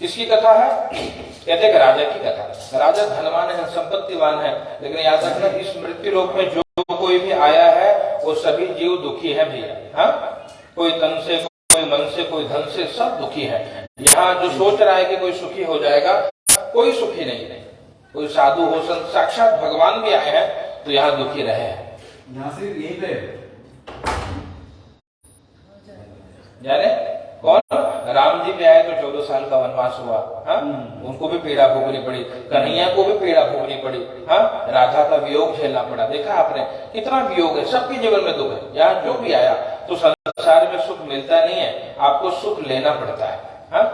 किसकी कथा है? कहते कि राजा की कथा। राजा धनवान है, संपत्तिवान है, लेकिन याद रखना इस मृत्यु लोक में जो कोई भी आया है वो सभी जीव दुखी है भैया। हाँ, कोई तन से, कोई मन से, कोई धन से, सब दुखी है। यहाँ जो सोच रहा है कि कोई सुखी हो जाएगा, कोई सुखी नहीं है। कोई साधु हो, संत, साक्षात भगवान भी आए हैं तो यहाँ दुखी रहे हैं। यहाँ से यही पे जाने कौन? राम जी पे आए तो 14 साल का वनवास हुआ। हाँ, उनको भी पीड़ा भोगनी पड़ी, कन्हैया को भी पीड़ा भोगनी पड़ी। हाँ, राधा का वियोग झेलना पड़ा। देखा आपने कितना वियोग है, सबके जीवन में दुख है। यहाँ जो भी आया तो संसार में सुख मिलता नहीं है, आपको सुख लेना पड़ता है। हाँ,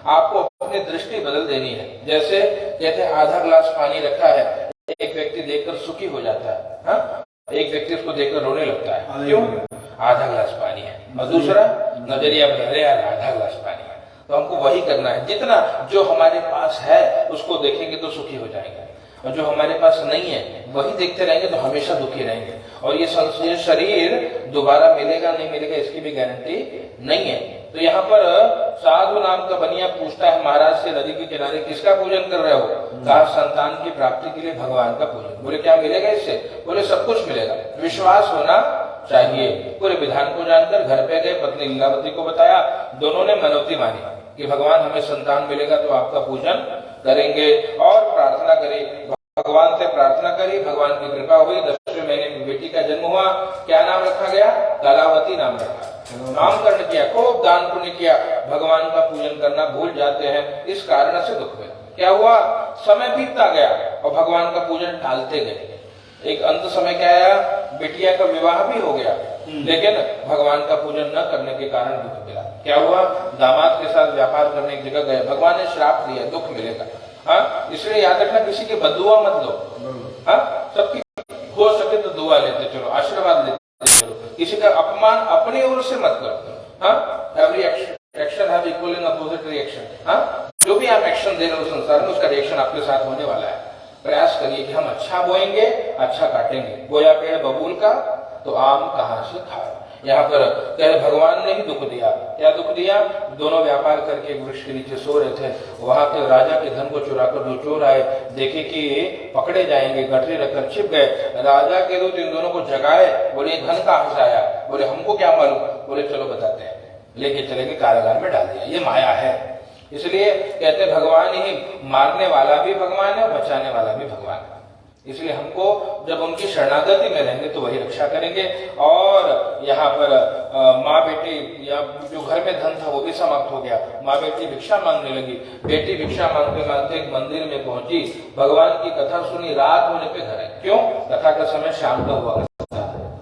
आपको अपनी दृष्टि बदल देनी है। जैसे कहते हैं आधा ग्लास पानी रखा है, एक व्यक्ति देखकर सुखी हो जाता है। हाँ, एक व्यक्ति उसको देखकर रोने लगता है। क्यों? आधा ग्लास पानी है। और दूसरा नजरिया बदले, आधा ग्लास पानी है। तो हमको वही करना है। जितना जो हमारे पास है उसको देखेंगे तो सुखी हो जाएंगे, और जो हमारे पास नहीं है वही देखते रहेंगे तो हमेशा दुखी रहेंगे। और ये शरीर दोबारा मिलेगा नहीं मिलेगा इसकी भी गारंटी नहीं है। तो यहाँ पर साधु नाम का बनिया पूछता है महाराज से, नदी के किनारे किसका पूजन कर रहे हो? कहा संतान की प्राप्ति के लिए भगवान का पूजन। बोले क्या मिलेगा इससे? बोले सब कुछ मिलेगा, विश्वास होना चाहिए। पूरे विधान को जानकर घर पे गए, पत्नी लीलावती को बताया, दोनों ने मनौती मानी कि भगवान हमें संतान मिलेगा तो आपका पूजन करेंगे। और प्रार्थना करी, भगवान से प्रार्थना करी, भगवान की कृपा हुई। 10वें महीने में बेटी का जन्म हुआ। क्या नाम रखा गया? कलावती नाम रखा। नामकरण किया, खूब दान पुण्य किया। भगवान का पूजन करना भूल जाते हैं, इस कारण से दुख हुआ। क्या हुआ? समय बीतता गया और भगवान का पूजन टालते गए। एक अंत समय क्या आया? बिटिया का विवाह भी हो गया, लेकिन भगवान का पूजन न करने के कारण दुख मिला। क्या हुआ? दामाद के साथ व्यापार करने की जगह गए, भगवान ने श्राप दिया, दुख मिलेगा। हाँ, इसलिए याद रखना किसी की बद्दुआ मत लो। हाँ, सबकी हो सके तो दुआ लेते चलो, आशीर्वाद लेते चलो, किसी का अपमान अपनी ओर से मत करो। हाँ, every action have equal and opposite reaction. हाँ, जो भी आप एक्शन दे रहे हो संसार में उसका रिएक्शन आपके साथ होने वाला है। प्रयास करिए कि हम अच्छा बोएंगे, अच्छा काटेंगे। बोया पेड़ बबूल का तो आम कहां से खाए। यहाँ पर कहे भगवान ने ही दुख दिया। क्या दुख दिया? दोनों व्यापार करके एक वृक्ष के नीचे सो रहे थे, वहां के राजा के धन को चुराकर दो चोर आए, देखे कि पकड़े जाएंगे, गठरी रखकर छिप गए। राजा के दूत इन दोनों को जगाए, बोले धन कहां से आया? बोले हमको क्या मालूम। बोले चलो बताते हैं, लेके चलेंगे, कारागार में डाल दिया। ये माया है। इसलिए कहते भगवान ही मारने वाला भी भगवान है, बचाने वाला भी भगवान है। इसलिए हमको जब उनकी शरणागति में रहेंगे तो वही रक्षा करेंगे। और यहाँ पर माँ बेटी या जो घर में धन था वो भी समाप्त हो गया। माँ बेटी भिक्षा मांगने लगी। बेटी भिक्षा मांगते मांगते एक मंदिर में पहुंची, भगवान की कथा सुनी, रात होने पे घर आई। क्यों? कथा का समय शाम का हुआ।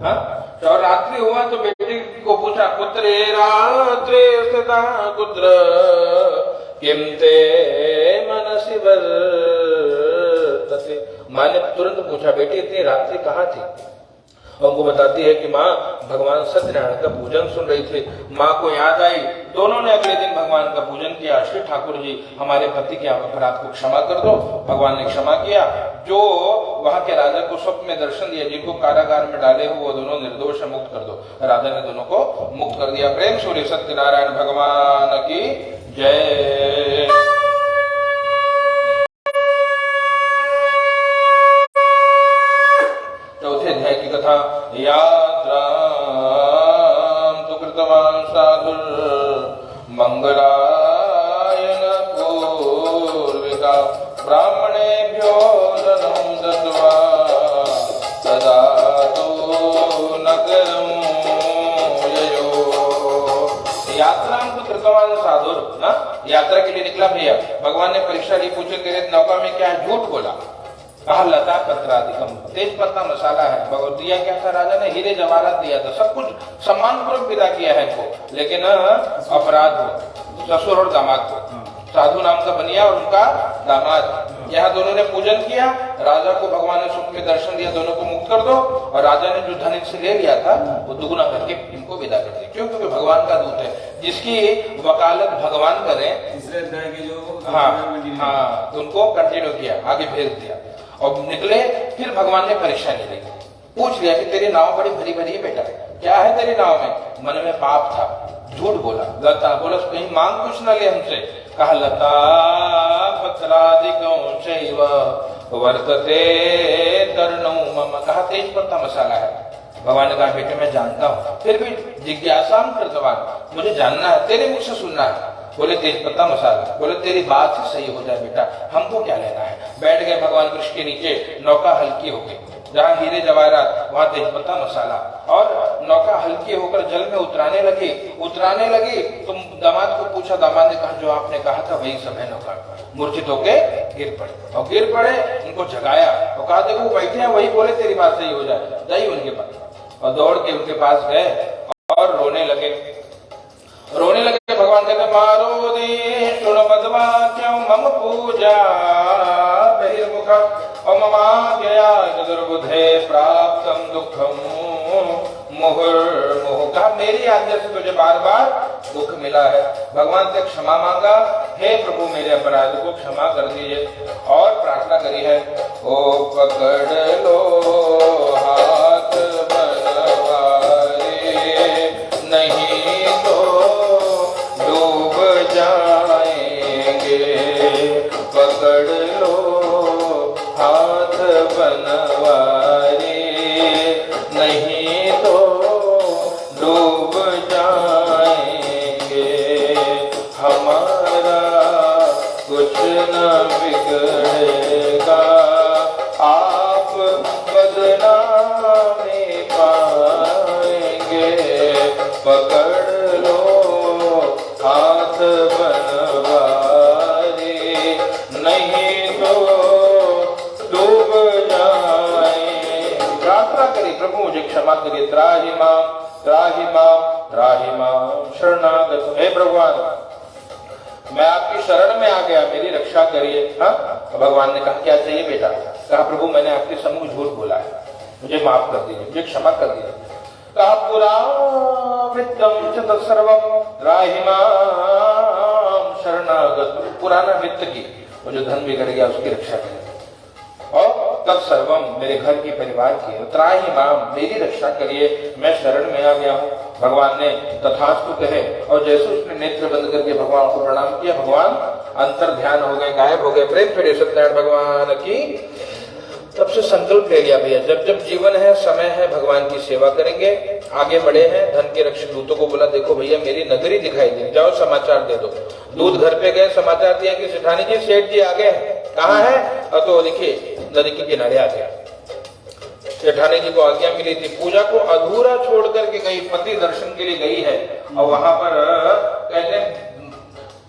हाँ, और रात्रि हुआ तो बेटी को पूछा, पुत्रे रात्रे स्थिता कुत्र किमते मनसि वर्तते। माँ ने तुरंत पूछा, बेटी इतनी रात्रि कहाँ थी? और उनको बताती है कि माँ भगवान सत्यनारायण का पूजन सुन रही थी। माँ को याद आई, दोनों ने अगले दिन भगवान का पूजन किया। श्री ठाकुर जी हमारे पति के अपराध को क्षमा कर दो। भगवान ने क्षमा किया। जो वहां के राजा को स्वप्न में दर्शन दिया, जिनको कारागार में डाले हो वो दोनों निर्दोष मुक्त कर दो। राजा ने दोनों को मुक्त कर दिया। प्रेम सूर्य सत्यनारायण भगवान की जय। चौथे अध्याय की कथा। यात्रा तो कृतवान साधुर मंगलायन पूर्विका ब्राह्मणेभ्यो धनं दत्त्वा ददातु नगरं ययो। यात्रा तो कृतवान साधुर, यात्रा के लिए निकला भैया। भगवान ने परीक्षा ली, पूछे तेरे नौका में क्या है? झूठ बोला। कहा लता पत्राधिकम, तेज पत्ता मसाला है। भगवत दिया क्या था? राजा ने हीरे जवाहरात दिया था, सब कुछ सम्मान पूर्वक विदा किया है इनको, लेकिन अपराध हो ससुर और दामाद को। साधु नाम का बनिया और उनका दामाद, यहाँ दोनों ने पूजन किया। राजा को भगवान ने स्वप्न में दर्शन दिया, दोनों को मुक्त कर दो। और राजा ने जो धन इनसे ले लिया था वो दुगुना करके इनको विदा कर दिया। क्यों? क्योंकि भगवान का दूत है, जिसकी वकालत भगवान करें। तीसरे अध्याय के जो हाँ, तो उनको कंटिन्यू किया, आगे भेज दिया। और निकले, फिर भगवान ने परीक्षा ले ली, पूछ लिया कि तेरी नाव बड़ी भरी भरी है बेटा, क्या है तेरी नाव में? मन में पाप था, झूठ बोला, लता बोला कहीं मांग कुछ न ले हमसे। कहा लता पत्रादिकं चैव वर्तते तरणौ मम। कहा तेज पत्ता मसाला है। भगवान ने कहा बेटे मैं जानता हूँ, फिर भी जिज्ञासाम कृतवान, मुझे जानना है, तेरे मुख से सुनना है। बोले तेज पत्ता मसाला, बोले तेरी बात से सही हो जाए बेटा, हमको क्या लेना है। बैठ गए भगवान वृक्ष के नीचे, नौका हल्की हो गई, जहाँ हीरे जवाहरात वहां तेज पत्ता मसाला, और नौका हल्की होकर जल में उतराने लगी। तुम दामाद को पूछा, दामाद ने कहा जो आपने कहा था वही सब है। नौका मूर्छित होके गिर पड़े, उनको जगाया और कहा देखो बैठे हैं वही बोले तेरी बात सही हो जाए, जाइए उनके पास। और दौड़ के उनके पास गए और रोने लगे। भगवान कहते मारो दे सुन मद्वाक्यं मम पूजा बहिर्मुख और ममाज्ञया दुर्बुद्धे प्राप्तं दुःखं मुहुर्मुहुः। कहा मेरी आज्ञा से तुझे बार बार दुख मिला है। भगवान से क्षमा मांगा, हे प्रभु मेरे अपराध को क्षमा कर दीजिए। और प्रार्थना करी है, ओ पकड़ लो हाथ बनवारे, नहीं तो डूब जाएंगे। पकड़ लो हाथ बनवारे, नहीं तो डूब जाएंगे। हमारा कुछ न बिगड़ेगा, आप बदनामी पाएंगे। पकड़ लो हाथ बनवारे, नहीं तो डूब जाए। प्रार्थना करी प्रभु मुझे क्षमा करिए, त्राहि माम शरणागत। हे भगवान मैं आपकी शरण में आ गया, मेरी रक्षा करिए। हाँ, भगवान ने कहा क्या चाहिए बेटा? कहा प्रभु मैंने आपके सम्मुख झूठ बोला है, मुझे माफ कर दीजिए, मुझे क्षमा कर दीजिए। कहा पुरा वित्तम च तत्सर्वम त्राहि माम शरणागत। पुराना वित्त की वो जो धन बिगड़ गया उसकी रक्षा करें, और तत्सर्वम मेरे घर की परिवार की, त्राहि माम मेरी रक्षा करिए, मैं शरण में आ गया हूँ। भगवान ने तथास्तु कहे और जैसे उसने नेत्र बंद करके भगवान को प्रणाम किया, भगवान अंतर ध्यान हो गए, गायब हो गए। प्रेम फिर सत्यनारायण भगवान की। तब से संकल्प ले लिया भैया जब जब जीवन है, समय है, भगवान की सेवा करेंगे। आगे बढ़े हैं, धन के रक्षक दूतों को बोला देखो भैया मेरी नगरी दिखाई दे, जाओ समाचार दे दो। दूत घर पे गए, समाचार दिया कि सेठानी जी सेठ जी आ गए। कहाँ है? और तो देखिए नदी के किनारे आ गया। सेठानी जी को आज्ञा मिली थी, पूजा को अधूरा छोड़ करके गई, पति दर्शन के लिए गई है। और वहां पर कहते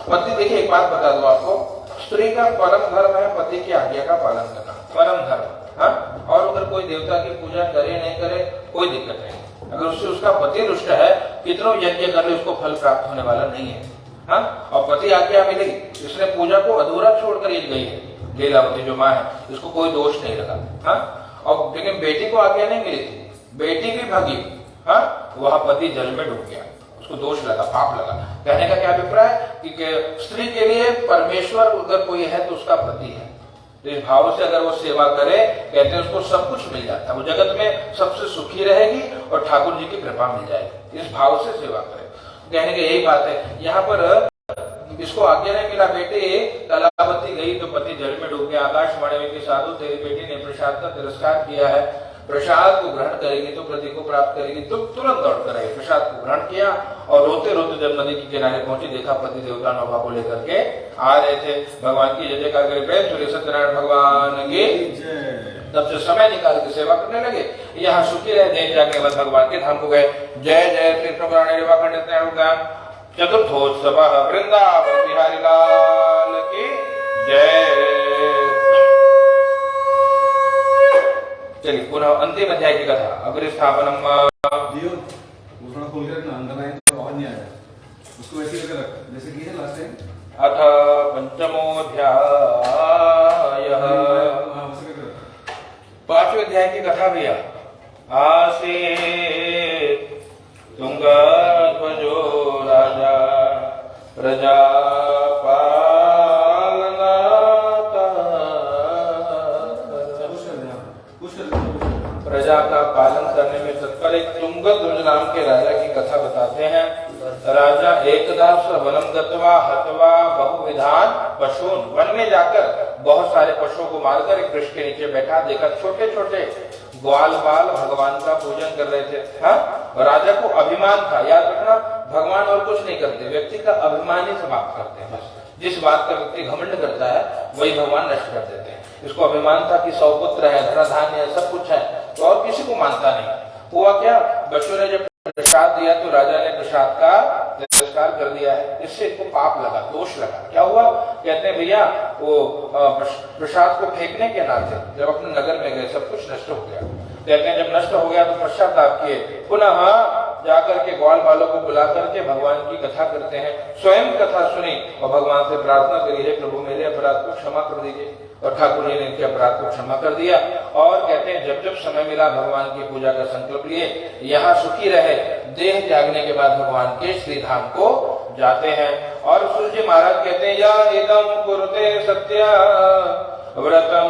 पति, देखिए एक बात बता दो आपको, स्त्री का परम धर्म है पति की आज्ञा का पालन करना, परम धर्म। हाँ, और अगर कोई देवता की पूजा करे नहीं करे कोई दिक्कत नहीं, अगर उससे उसका पति रुष्ट है, कितनों यज्ञ कर ले उसको फल प्राप्त होने वाला नहीं है। हाँ, और पति आज्ञा मिली, इसने पूजा को अधूरा छोड़कर ये गई है। लीलावती जो माँ है इसको कोई दोष नहीं लगा। हाँ, और लेकिन बेटी को आज्ञा नहीं मिली थी, बेटी भी भागी। हाँ, वह पति जल में डूब गया, उसको दोष लगा, पाप लगा। कहने का क्या अभिप्राय कि स्त्री के लिए परमेश्वर अगर कोई है तो उसका पति है। तो इस भाव से अगर वो सेवा करे, कहते हैं उसको सब कुछ मिल जाता है, वो जगत में सबसे सुखी रहेगी और ठाकुर जी की कृपा मिल जाएगी। इस भाव से सेवा करे, कहने की यही बात है। यहाँ पर इसको आज्ञा नहीं मिला, बेटे कलावती गई तो पति जल में डूब गया। आकाशवाणी के साधु तेरी बेटी ने प्रसाद का तिरस्कार किया है, प्रसाद को ग्रहण करेगी तो प्रति को प्राप्त करेगी, तो तुरंत दौड़ कर आई। प्रसाद को ग्रहण किया और रोते रोते जब नदी के किनारे पहुंची, देखा पति देवता नौका को लेकर के आ रहे थे। भगवान की जय जयकार करे, प्रेम सूर्य सत्यनारायण भगवान की। तब से समय निकाल के सेवा करने लगे। यहाँ सुखी रहे, देश जाके बाद भगवान के धाम को गए। जय जय कृष्ण पुराण चतुर्थोत्सव वृंदावन बिहारी लाल की जय। चलिए पुनः अंतिम अध्याय की कथा। अग्र स्थापनम थोड़ा खोल कर ना, अंदर आए तो आवाज नहीं आएगा, उसको वैसे करके रख जैसे की है लास्ट टाइम। अथ पंचमोऽध्यायः। पांचवें अध्याय की कथा भैया। आसीत् तुंगध्वजो राजा प्रजा प्रजा का पालन करने में तत्पर पर एक तुंगध्वज नाम के राजा की कथा बताते हैं। राजा एकदा वनम गत्वा हत्वा बहुविधान पशून, वन में जाकर बहुत सारे पशुओं को मारकर एक वृक्ष के नीचे बैठा, देखा छोटे छोटे ग्वाल बाल भगवान का पूजन कर रहे थे। हाँ, राजा को अभिमान था, याद रखना भगवान और कुछ नहीं करते, व्यक्ति का अभिमान ही समाप्त करते हैं। बस जिस बात का व्यक्ति घमंड करता है वही भगवान नष्ट कर देते हैं। इसको अभिमान था कि 100 पुत्र है, धन धान्य है, सब कुछ है, तो और किसी को मानता नहीं। हुआ क्या, बच्चों ने जब प्रसाद दिया तो राजा ने प्रसाद का तिरस्कार कर दिया है, इससे इसको पाप लगा, दोष लगा। क्या हुआ, कहते हैं भैया वो प्रसाद को फेंकने के नाते जब अपने नगर में गए सब कुछ नष्ट हो गया। कहते हैं जब नष्ट हो गया तो पश्चाताप किए, पुनः जाकर के ग्वाल बालों को बुला करके भगवान की कथा करते हैं। स्वयं कथा सुनी और भगवान से प्रार्थना करी, है प्रभु मेरे अपराध को क्षमा कर दीजिए, और ठाकुर जी ने इनके अपराध को क्षमा कर दिया। और कहते हैं जब जब समय मिला भगवान की पूजा का संकल्प लिए, यहाँ सुखी रहे, देह त्यागने के बाद भगवान के श्री धाम को जाते हैं। और सूर्य महाराज कहते हैं या इदम कुरुते सत्या व्रतम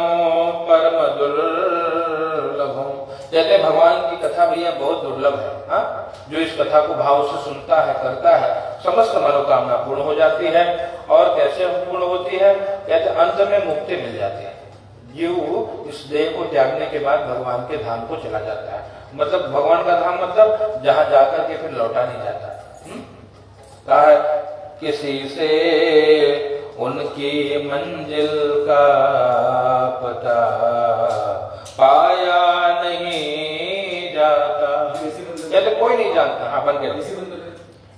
परम दुर्लभम, कहते हैं भगवान की कथा भैया बहुत दुर्लभ है। हाँ, जो इस कथा को भाव से सुनता है, करता है, समस्त मनोकामना पूर्ण हो जाती है। और कैसे पूर्ण होती है, कहते अंत में मुक्ति मिल जाती है। जीव इस देह को त्यागने के बाद भगवान के धाम को चला जाता है। मतलब भगवान का धाम मतलब जहां जाकर के फिर लौटा नहीं जाता। कहा है किसी से उनकी मंजिल का पता पाया नहीं जाता, कहते कोई नहीं जानता। हाँ बन गया,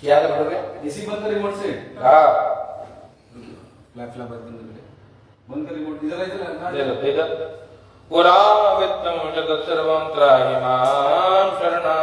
क्या है बन गया, इसी बंद कर रिमोट से। हाँ फ्लैप बंद कर रिमोट, इधर पुरा वित्तम जगत सर्वं त्राहि मां शरणा